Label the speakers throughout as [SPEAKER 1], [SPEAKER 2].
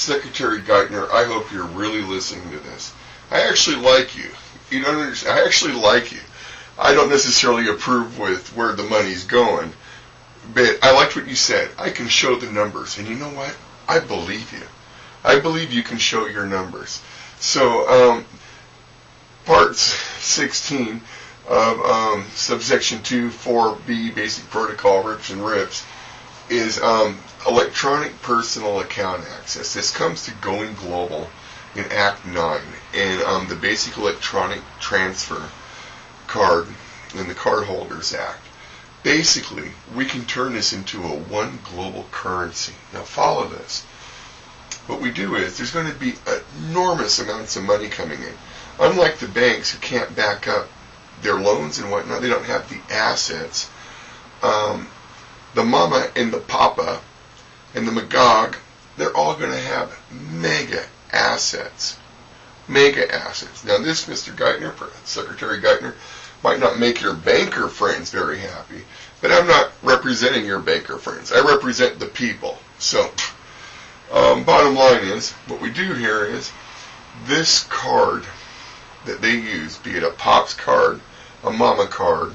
[SPEAKER 1] Secretary Geithner, I hope you're really listening to this. I actually like you. You don't understand. I actually like you. I don't necessarily approve with where the money's going, but I liked what you said. I can show the numbers, and you know what? I believe you. I believe you can show your numbers. So, Part 16 of subsection II4B, Basic Protocol, RIPS and RIPS, is electronic personal account access. This comes to going global in Act 9 and the Basic Electronic Transfer Card in the Cardholders Act. Basically, we can turn this into a one global currency. Now follow this. What we do is there's going to be enormous amounts of money coming in. Unlike the banks who can't back up their loans and whatnot, they don't have the assets. The Mama and the Papa and the Magog, they're all going to have mega assets. Mega assets. Now this, Mr. Geithner, Secretary Geithner, might not make your banker friends very happy, but I'm not representing your banker friends. I represent the people. So, bottom line is, what we do here is, this card that they use, be it a Pop's card, a Mama card,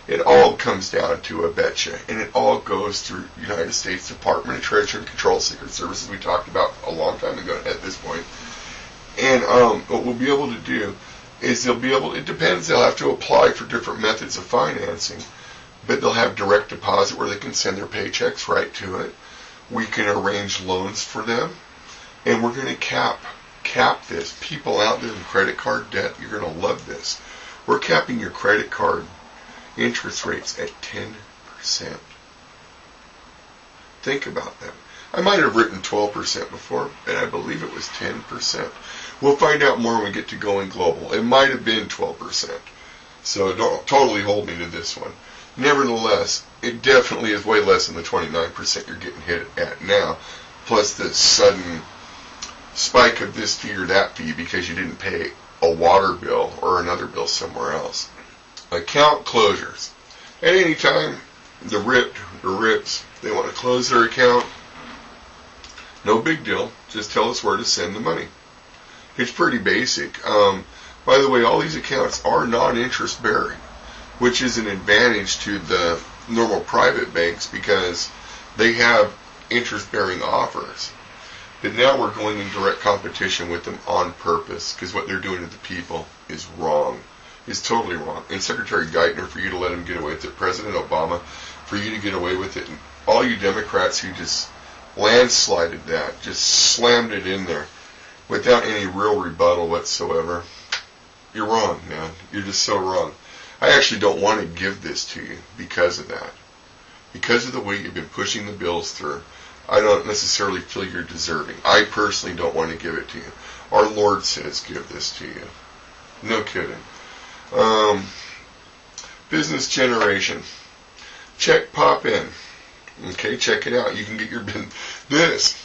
[SPEAKER 1] it all comes down to a betcha, and it all goes through United States Department of Treasury and Control Secret Services we talked about a long time ago at this point. And what we'll be able to do is they'll be able, it depends, they'll have to apply for different methods of financing, but they'll have direct deposit where they can send their paychecks right to it. We can arrange loans for them, and we're going to cap this. People out there in credit card debt, you're going to love this. We're capping your credit card interest rates at 10%. Think about that. I might have written 12% before, but I believe it was 10%. We'll find out more when we get to going global. It might have been 12%. So don't totally hold me to this one. Nevertheless, it definitely is way less than the 29% you're getting hit at now, plus the sudden spike of this fee or that fee because you didn't pay a water bill or another bill somewhere else. Account closures. At any time, the RIPS, they want to close their account. No big deal. Just tell us where to send the money. It's pretty basic. By the way, all these accounts are non-interest bearing, which is an advantage to the normal private banks because they have interest-bearing offers. But now we're going in direct competition with them on purpose because what they're doing to the people is wrong. It's totally wrong. And Secretary Geithner, for you to let him get away with it, President Obama, for you to get away with it, and all you Democrats who just landslided that, just slammed it in there without any real rebuttal whatsoever, you're wrong, man. You're just so wrong. I actually don't want to give this to you because of that. Because of the way you've been pushing the bills through, I don't necessarily feel you're deserving. I personally don't want to give it to you. Our Lord says give this to you. No kidding. Business generation. Check pop in. Okay, check it out. You can get your this.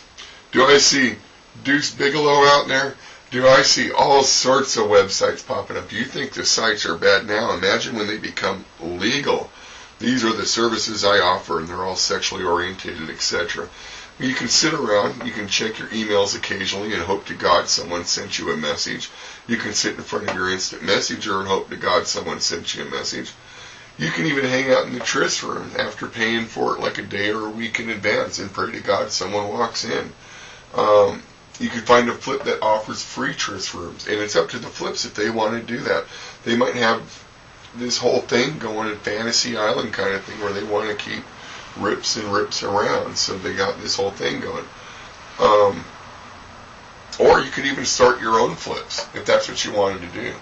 [SPEAKER 1] Do I see Deuce Bigelow out there? Do I see all sorts of websites popping up? Do you think the sites are bad now? Imagine when they become legal. These are the services I offer, and they're all sexually orientated, etc. You can sit around, you can check your emails occasionally and hope to God someone sent you a message. You can sit in front of your instant messenger and hope to God someone sent you a message. You can even hang out in the tryst room after paying for it like a day or a week in advance and pray to God someone walks in. You can find a flip that offers free tryst rooms, and it's up to the flips if they want to do that. They might have this whole thing going in Fantasy Island kind of thing where they want to keep rips and rips around, so they got this whole thing going. Or you could even start your own flips if that's what you wanted to do.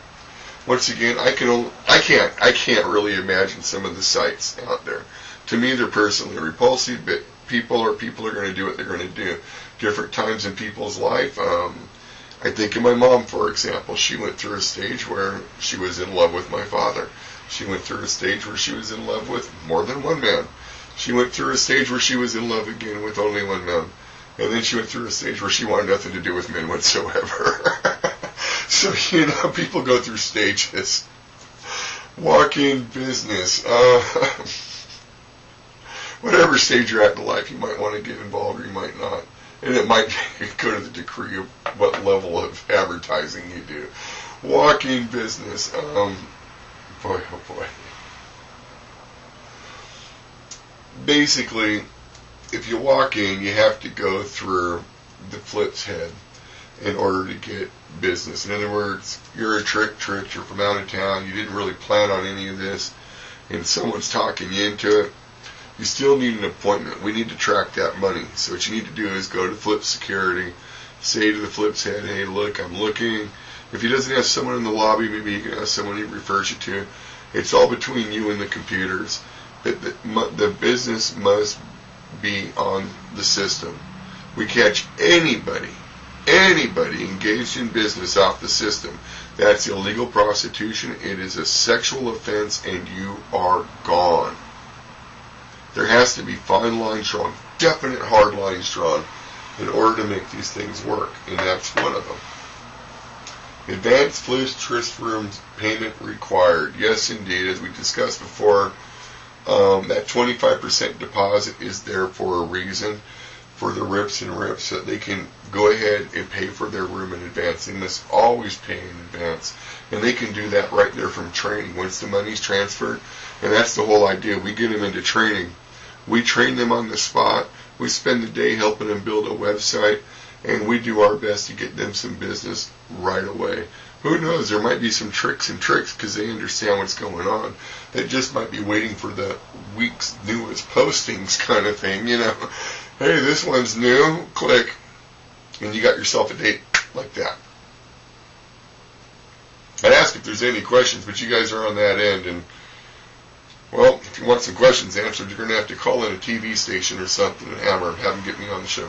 [SPEAKER 1] Once again, I can't really imagine some of the sites out there. To me, they're personally repulsive, but people are going to do what they're going to do. Different times in people's life. I think of my mom, for example. She went through a stage where she was in love with my father. She went through a stage where she was in love with more than one man. She went through a stage where she was in love again with only one man. And then she went through a stage where she wanted nothing to do with men whatsoever. So, people go through stages. Walk-in business. Whatever stage you're at in life, you might want to get involved or you might not. And it might go to the degree of what level of advertising you do. Walk-in business. Boy, oh boy. Basically, if you walk in, you have to go through the flip's head in order to get business. In other words, you're a trick, you're from out of town, you didn't really plan on any of this, and someone's talking you into it. You still need an appointment. We need to track that money. So what you need to do is go to Flip Security, say to the Flip's head, hey, look, I'm looking. If he doesn't have someone in the lobby, maybe he can have someone he refers you to. It's all between you and the computers. But the business must be on the system. We catch anybody engaged in business off the system. That's illegal prostitution. It is a sexual offense, and you are gone. There has to be fine lines drawn, definite hard lines drawn, in order to make these things work, and that's one of them. Advanced flips, tryst rooms, payment required. Yes, indeed, as we discussed before, that 25% deposit is there for a reason, for the rips and rips, so that they can go ahead and pay for their room in advance. They must always pay in advance, and they can do that right there from training once the money's transferred. And that's the whole idea. We get them into training. We train them on the spot. We spend the day helping them build a website, and we do our best to get them some business right away. Who knows? There might be some tricks because they understand what's going on. They just might be waiting for the week's newest postings kind of thing, you know. Hey, this one's new. Click. And you got yourself a date like that. I'd ask if there's any questions, but you guys are on that end. And, well, if you want some questions answered, you're going to have to call in a TV station or something and have them get me on the show.